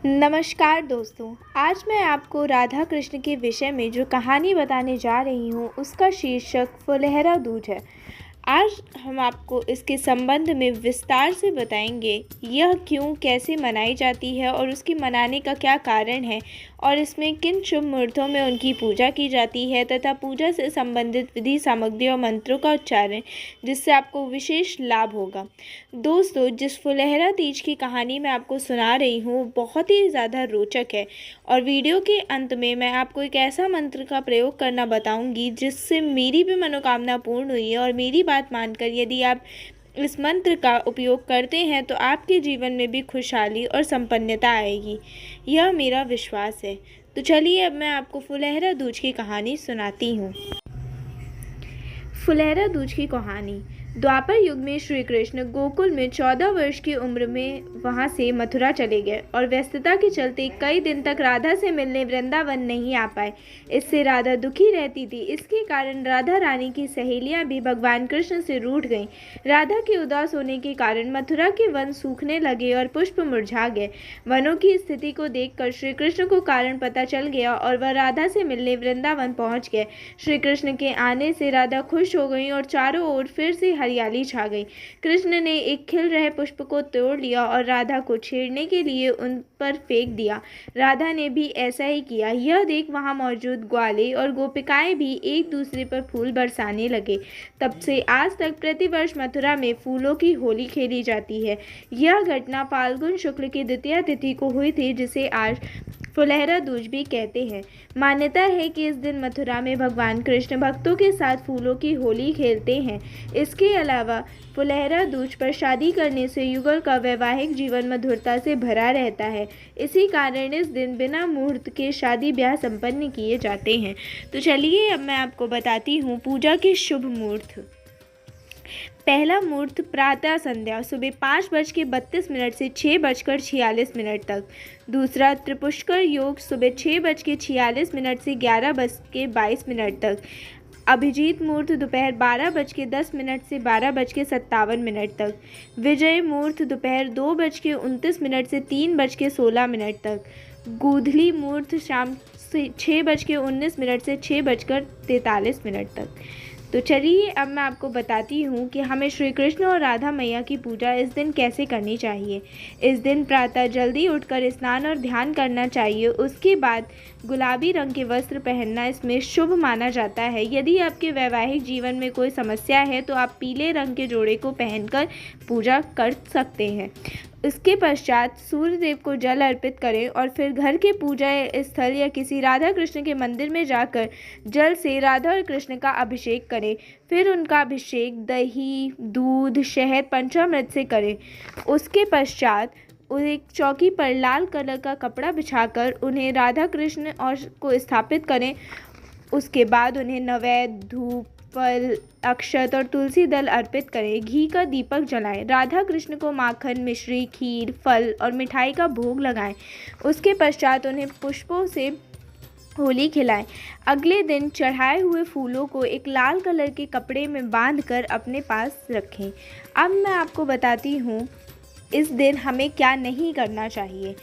नमस्कार दोस्तों। आज मैं आपको राधा कृष्ण के विषय में जो कहानी बताने जा रही हूँ उसका शीर्षक फुलहरा दूज है। आज हम आपको इसके संबंध में विस्तार से बताएंगे, यह क्यों कैसे मनाई जाती है और उसकी मनाने का क्या कारण है और इसमें किन शुभ मुहूर्तों में उनकी पूजा की जाती है तथा पूजा से संबंधित विधि सामग्री और मंत्रों का उच्चारण जिससे आपको विशेष लाभ होगा। दोस्तों, जिस फुलहरा तीज की कहानी मैं आपको सुना रही हूँ बहुत ही ज़्यादा रोचक है और वीडियो के अंत में मैं आपको एक ऐसा मंत्र का प्रयोग करना बताऊंगी जिससे मेरी भी मनोकामना पूर्ण हुई है और मेरी बात मानकर यदि आप इस मंत्र का उपयोग करते हैं तो आपके जीवन में भी खुशहाली और संपन्नता आएगी, यह मेरा विश्वास है। तो चलिए अब मैं आपको फुलहरा दूज की कहानी सुनाती हूँ। फुलहरा दूज की कहानी। द्वापर युग में श्री कृष्ण गोकुल में 14 वर्ष की उम्र में वहां से मथुरा चले गए और व्यस्तता के चलते कई दिन तक राधा से मिलने वृंदावन नहीं आ पाए। इससे राधा दुखी रहती थी। इसके कारण राधा रानी की सहेलियां भी भगवान कृष्ण से रूठ गईं। राधा के उदास होने के कारण मथुरा के वन सूखने लगे और पुष्प मुरझा गए। वनों की स्थिति को देखकर श्री कृष्ण को कारण पता चल गया और वह राधा से मिलने वृंदावन पहुंच गए। श्री कृष्ण के आने से राधा खुश हो गई और चारों ओर फिर से हरियाली छा गई। कृष्ण ने एक खिल रहे पुष्प को तोड़ लिया और राधा को छेड़ने के लिए उन पर फेंक दिया। राधा ने भी ऐसा ही किया। यह देख वहां मौजूद ग्वाले और गोपिकाएं भी एक दूसरे पर फूल बरसाने लगे। तब से आज तक प्रतिवर्ष मथुरा में फूलों की होली खेली जाती है। यह घटना फाल्गुन शुक्ल की द्वितीया तिथि को हुई थी, जिसे आज फुलहरा दूज भी कहते हैं। मान्यता है कि इस दिन मथुरा में भगवान कृष्ण भक्तों के साथ फूलों की होली खेलते हैं। इसके अलावा फुलहरा दूज पर शादी करने से युगल का वैवाहिक जीवन मधुरता से भरा रहता है। इसी कारण इस दिन बिना मुहूर्त के शादी ब्याह संपन्न किए जाते हैं। तो चलिए अब मैं आपको बताती हूँ पूजा के शुभ मुहूर्त। पहला मुहूर्त प्रातः संध्या सुबह 5:32 से 6:46 तक। दूसरा त्रिपुष्कर योग सुबह 6:46 से 11:22 तक। अभिजीत मुहूर्त दोपहर 12:10 से 12:57 तक। विजय मुहूर्त दोपहर 2:29 से 3:16 तक। गोधूली मुहूर्त शाम 6:19 से 6:43 तक। तो चलिए अब मैं आपको बताती हूँ कि हमें श्री कृष्ण और राधा मैया की पूजा इस दिन कैसे करनी चाहिए। इस दिन प्रातः जल्दी उठकर स्नान और ध्यान करना चाहिए। उसके बाद गुलाबी रंग के वस्त्र पहनना इसमें शुभ माना जाता है। यदि आपके वैवाहिक जीवन में कोई समस्या है तो आप पीले रंग के जोड़े को पहनकर पूजा कर सकते हैं। इसके पश्चात सूर्य देव को जल अर्पित करें और फिर घर के पूजा स्थल या किसी राधा कृष्ण के मंदिर में जाकर जल से राधा और कृष्ण का अभिषेक करें। फिर उनका अभिषेक दही, दूध, शहद, पंचामृत से करें। उसके पश्चात एक चौकी पर लाल कलर का कपड़ा बिछाकर उन्हें राधा कृष्ण और को स्थापित करें। उसके बाद उन्हें नैवेद्य, धूप, फल, अक्षत और तुलसी दल अर्पित करें। घी का दीपक जलाएं। राधा कृष्ण को माखन, मिश्री, खीर, फल और मिठाई का भोग लगाएं। उसके पश्चात उन्हें पुष्पों से होली खिलाएं। अगले दिन चढ़ाए हुए फूलों को एक लाल कलर के कपड़े में बांधकर अपने पास रखें। अब मैं आपको बताती हूँ इस दिन हमें क्या नहीं करना चाहिए।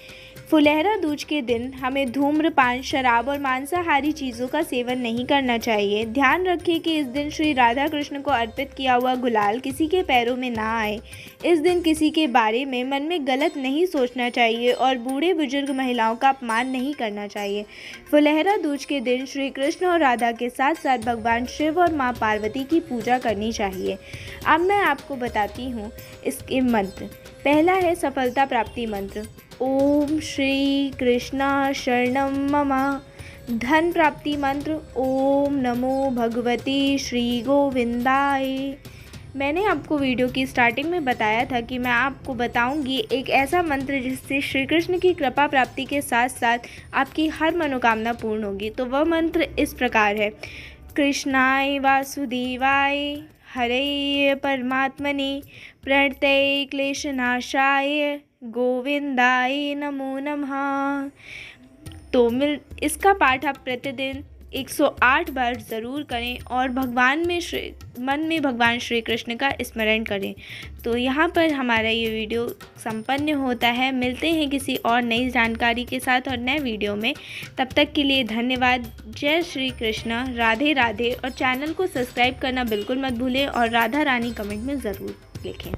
फुलहरा दूज के दिन हमें धूम्रपान, शराब और मांसाहारी चीज़ों का सेवन नहीं करना चाहिए। ध्यान रखें कि इस दिन श्री राधा कृष्ण को अर्पित किया हुआ गुलाल किसी के पैरों में ना आए। इस दिन किसी के बारे में मन में गलत नहीं सोचना चाहिए और बूढ़े बुजुर्ग महिलाओं का अपमान नहीं करना चाहिए। फुलहरा दूज के दिन श्री कृष्ण और राधा के साथ साथ भगवान शिव और माँ पार्वती की पूजा करनी चाहिए। अब मैं आपको बताती हूँ इसके मंत्र। पहला है सफलता प्राप्ति मंत्र। ओम श्री कृष्णा शरणम मम। धन प्राप्ति मंत्र। ओम नमो भगवती श्री गोविंदाय। मैंने आपको वीडियो की स्टार्टिंग में बताया था कि मैं आपको बताऊंगी एक ऐसा मंत्र जिससे श्री कृष्ण की कृपा प्राप्ति के साथ साथ आपकी हर मनोकामना पूर्ण होगी। तो वह मंत्र इस प्रकार है। कृष्णाय वासुदेवाय हरे परमात्मने प्रणतये क्लेशनाशाय गोविंदाय नमो नमः। तो इसका पाठ आप प्रतिदिन 108 बार ज़रूर करें और मन में भगवान श्री कृष्ण का स्मरण करें। तो यहाँ पर हमारा ये वीडियो संपन्न होता है। मिलते हैं किसी और नई जानकारी के साथ और नए वीडियो में। तब तक के लिए धन्यवाद। जय श्री कृष्ण, राधे राधे। और चैनल को सब्सक्राइब करना बिल्कुल मत भूलें और राधा रानी कमेंट में ज़रूर लिखें।